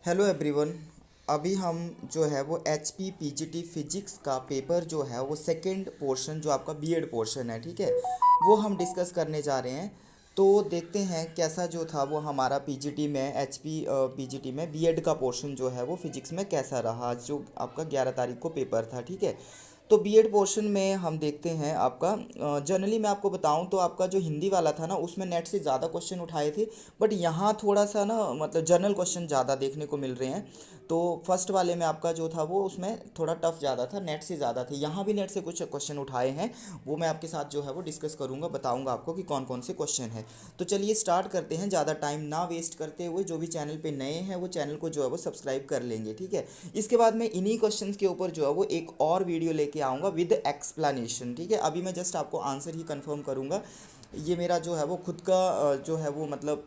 Hello everyone. अभी हम जो है वो H P P G T physics का पेपर जो है वो सेकंड पोर्शन जो आपका बीएड पोर्शन है, ठीक है, वो हम डिस्कस करने जा रहे हैं। तो देखते हैं कैसा जो था वो हमारा पीजीटी में एच पी पीजीटी में बीएड का पोर्शन जो है वो फिजिक्स में कैसा रहा, आज जो आपका 11 तारीख को पेपर था, ठीक है। तो बीएड पोर्शन में हम देखते हैं आपका जनरली मैं आपको बताऊं तो आपका जो हिंदी वाला था ना उसमें नेट से ज़्यादा क्वेश्चन उठाए थे। बट यहाँ थोड़ा सा ना मतलब जनरल क्वेश्चन ज़्यादा देखने को मिल रहे हैं। तो फर्स्ट वाले में आपका जो था वो उसमें थोड़ा टफ ज़्यादा था, नेट से ज़्यादा थे। यहाँ भी नेट से कुछ क्वेश्चन उठाए हैं, वो मैं आपके साथ जो है वो डिस्कस करूँगा, बताऊँगा आपको कि कौन कौन से क्वेश्चन है। तो चलिए स्टार्ट करते हैं, ज़्यादा टाइम ना वेस्ट करते हुए। जो भी चैनल पे नए हैं वो चैनल को जो है वो सब्सक्राइब कर लेंगे, ठीक है। इसके बाद मैं इन्हीं क्वेश्चंस के ऊपर जो है वो एक और वीडियो लेके आऊँगा विद एक्सप्लेनेशन, ठीक है। अभी मैं जस्ट आपको आंसर ही कंफर्म करूँगा। ये मेरा जो है वो खुद का जो है वो मतलब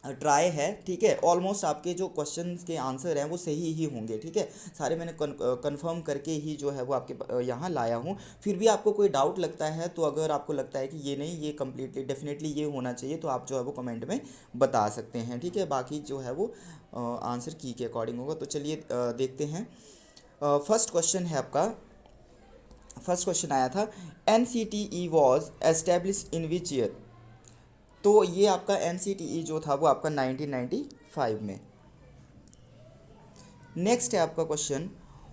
ट्राई है, ठीक है। ऑलमोस्ट आपके जो क्वेश्चंस के आंसर हैं वो सही ही होंगे, ठीक है। सारे मैंने कंफर्म करके ही जो है वो आपके यहाँ लाया हूँ। फिर भी आपको कोई डाउट लगता है तो अगर आपको लगता है कि ये नहीं, ये कम्प्लीटली डेफिनेटली ये होना चाहिए, तो आप जो है वो कमेंट में बता सकते हैं, ठीक है। बाकी जो है वो आंसर की के अकॉर्डिंग होगा। तो चलिए देखते हैं। फर्स्ट क्वेश्चन है आपका। फर्स्ट क्वेश्चन आया था, N C T E was establish in which year. तो ये आपका एन सी टी ई जो था वो आपका 1995 में। नेक्स्ट है आपका question,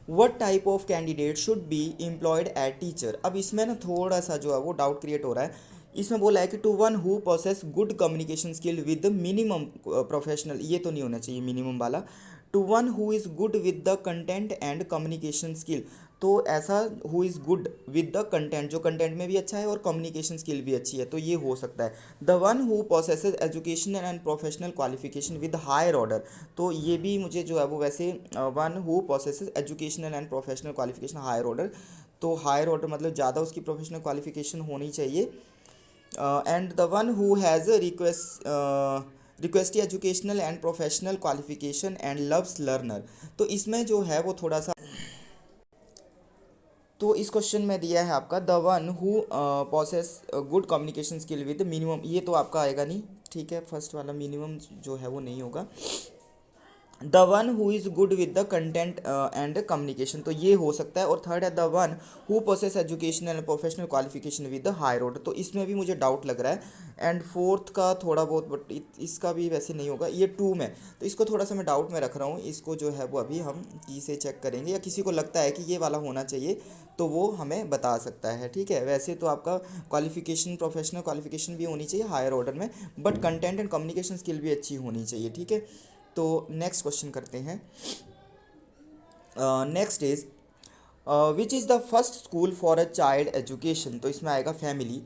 what type of candidate should be employed as teacher. अब इसमें ना थोड़ा सा जो है वो डाउट क्रिएट हो रहा है। इसमें बोला है कि to one who possess good communication skill with minimum professional, ये तो नहीं होना चाहिए मिनिमम वाला। To one who is good with the content and communication skill. तो ऐसा who is good with the content, जो कंटेंट में भी अच्छा है और कम्युनिकेशन स्किल भी अच्छी है, तो ये हो सकता है। The one who possesses educational and professional qualification with higher order. तो ये भी मुझे जो है वो वैसे one who possesses educational and professional qualification higher order, तो हायर ऑर्डर मतलब ज़्यादा उसकी प्रोफेशनल क्वालिफिकेशन होनी चाहिए। And the one who has request educational and professional qualification and loves learner. तो इसमें जो है वो थोड़ा सा, तो इस क्वेश्चन में दिया है आपका the one who possess good communication skill with minimum, ये तो आपका आएगा नहीं, ठीक है। फर्स्ट वाला मिनिमम जो है वो नहीं होगा। The one who is good with the content and communication, तो ये हो सकता है। और थर्ड है the one who possess educational and professional qualification with the higher order, तो इसमें भी मुझे डाउट लग रहा है। एंड फोर्थ का थोड़ा बहुत, बट इसका भी वैसे नहीं होगा, ये टू में, तो इसको थोड़ा सा मैं डाउट में रख रहा हूँ। इसको जो है वो अभी हम की से चेक करेंगे, या किसी को लगता है कि ये वाला होना चाहिए तो वो हमें बता सकता है, ठीक है। वैसे तो आपका क्वालिफिकेशन, प्रोफेशनल क्वालिफिकेशन भी होनी चाहिए हायर ऑर्डर में, but content and communication skill भी अच्छी होनी चाहिए, ठीक है। तो नेक्स्ट क्वेश्चन करते हैं। Next is which is the first school for a child education. तो इसमें आएगा family.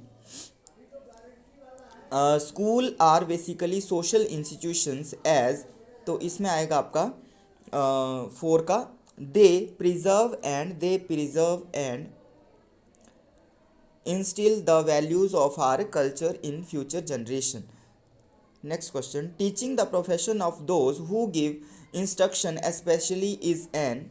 School are basically social institutions as, तो इसमें आएगा आपका फोर का, they preserve and instil the values of our culture in future generation. Next question, teaching the profession of those who give instruction specially is an.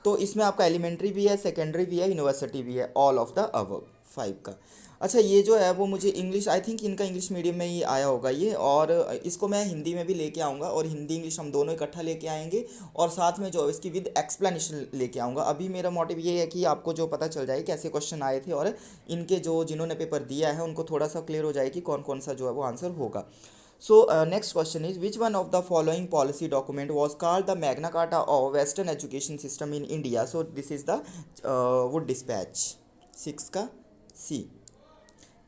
तो इसमें आपका elementary भी है, सेकेंडरी भी है, यूनिवर्सिटी भी है, all of the above, five का। अच्छा, ये जो है वो मुझे इंग्लिश, आई थिंक इनका इंग्लिश मीडियम में ही आया होगा ये, और इसको मैं हिंदी में भी लेके आऊँगा, और हिंदी इंग्लिश हम दोनों इकट्ठा लेके आएंगे, और साथ में जो है इसकी विद एक्सप्लेनेशन लेके आऊँगा। अभी मेरा मोटिव ये है कि आपको जो पता चल जाए कैसे क्वेश्चन आए थे, और इनके जो जिन्होंने पेपर दिया है उनको थोड़ा सा क्लियर हो जाए कि कौन कौन सा जो है वो आंसर होगा। So next question is, which one of the following policy document was called the Magna Carta of Western education system in India? So this is the Wood Dispatch, six का C.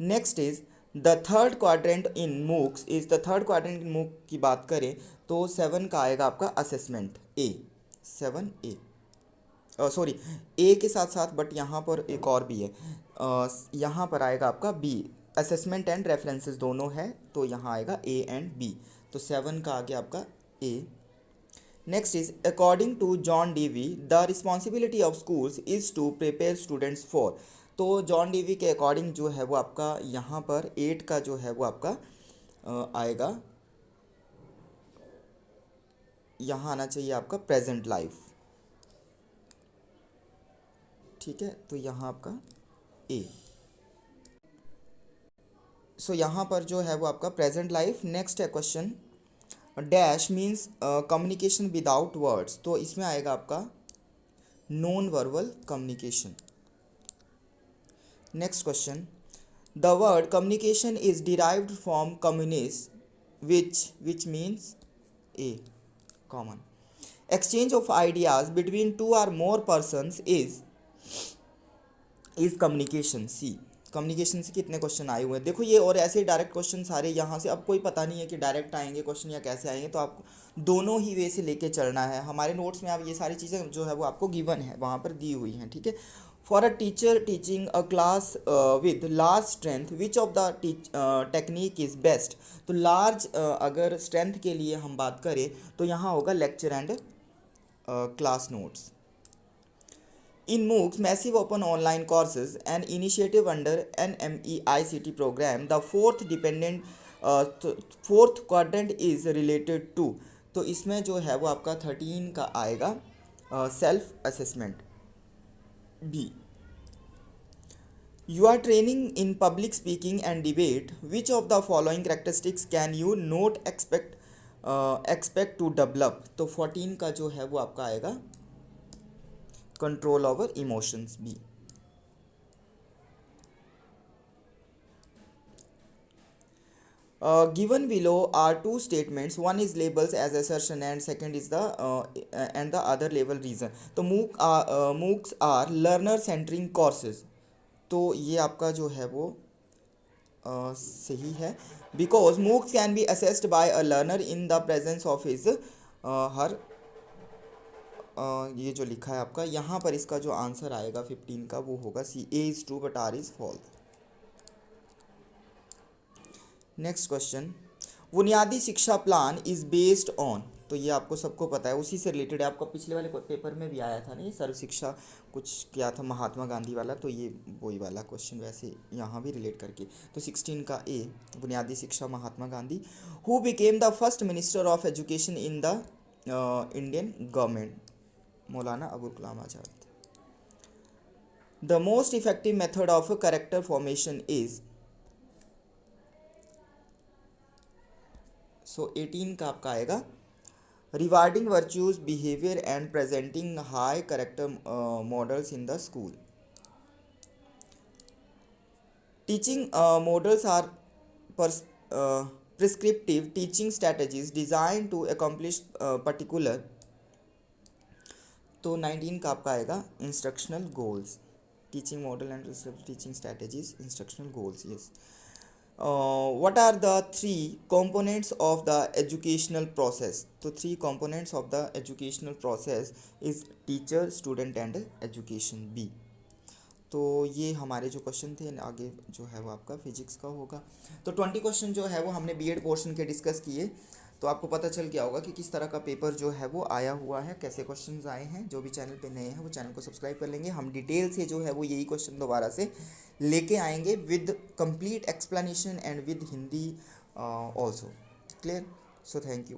Next is the third quadrant in MOOCs is, the third quadrant in MOOC की बात करें तो seven का आएगा आपका assessment ए, seven ए, sorry ए के साथ साथ बट यहाँ पर एक और भी है, यहाँ पर आएगा आपका बी, असेसमेंट एंड रेफरेंसेस दोनों है, तो यहाँ आएगा ए एंड बी, तो सेवन का आगे आपका A. Next is, according to John Dewey the responsibility of schools is to prepare students for. तो जॉन डीवी के अकॉर्डिंग जो है वो आपका यहाँ पर एट का जो है वो आपका आएगा, यहाँ आना चाहिए आपका प्रेजेंट लाइफ, ठीक है। तो यहाँ आपका ए, सो यहाँ पर जो है वो आपका प्रेजेंट लाइफ। नेक्स्ट है question, dash means communication without words, तो इसमें आएगा आपका non verbal communication. Next question, the word communication is derived from communis which means a common. Exchange of ideas between two or more persons is communication. C. Communication से कितने question आए हुए हैं देखो ये, और ऐसे डायरेक्ट क्वेश्चन सारे यहाँ से, अब कोई पता नहीं है कि डायरेक्ट आएंगे क्वेश्चन या कैसे आएंगे, तो आपको दोनों ही वे से लेके चलना है। हमारे नोट्स में आप ये सारी चीज़ें जो है वो आपको गिवन है, वहाँ पर दी हुई हैं, ठीक है। For a teacher teaching a class with large strength which of the technique is best. तो लार्ज अगर स्ट्रेंथ के लिए हम बात करें तो यहाँ होगा lecture and class notes. In MOOCs, Massive Open Online Courses, an initiative under NMEICT program, the fourth quadrant is related to। तो इसमें जो है वो आपका 13 का आएगा self assessment B. You are training in public speaking and debate. Which of the following characteristics can you not expect to develop? तो 14 का जो है वो आपका आएगा control over emotions B. Given below are two statements. One is labels as assertion and second is the and the other label reason. तो MOOCs are learner centering courses। तो ये आपका जो है वो सही है, because MOOCs can be assessed by a learner in the presence of his her. ये जो लिखा है आपका यहाँ पर, इसका जो आंसर आएगा 15 का वो होगा C, A is true but R is false. Next question, बुनियादी शिक्षा प्लान इज बेस्ड ऑन। तो ये आपको सबको पता है, उसी से रिलेटेड है, आपका पिछले वाले पेपर में भी आया था ना ये सर्व शिक्षा कुछ क्या था महात्मा गांधी वाला, तो ये वही वाला क्वेश्चन वैसे यहाँ भी रिलेट करके। तो 16 का ए बुनियादी शिक्षा Mahatma Gandhi. Who became the first minister of education in the Indian government, Maulana Abul Kalam Azad. The most effective method of character formation is. So 18 का आपका आएगा rewarding virtues behaviour and presenting high character models in the school. Teaching models are prescriptive teaching strategies design to accomplish particular. तो 19 का आपका आएगा instructional goals. Teaching model and teaching strategies instructional goals, yes. What are the three components of the educational process? तो 3 components of the educational process is teacher, student and education B। तो ये हमारे जो question थे, आगे जो है वो आपका फिजिक्स का होगा। तो 20 क्वेश्चन जो है वो हमने बीएड पोर्शन के डिस्कस किए, तो आपको पता चल गया होगा कि किस तरह का पेपर जो है वो आया हुआ है, कैसे क्वेश्चंस आए हैं। जो भी चैनल पे नए हैं वो चैनल को सब्सक्राइब कर लेंगे। हम डिटेल से जो है वो यही क्वेश्चन दोबारा से लेके आएंगे with complete explanation and with Hindi also. Clear? So thank you.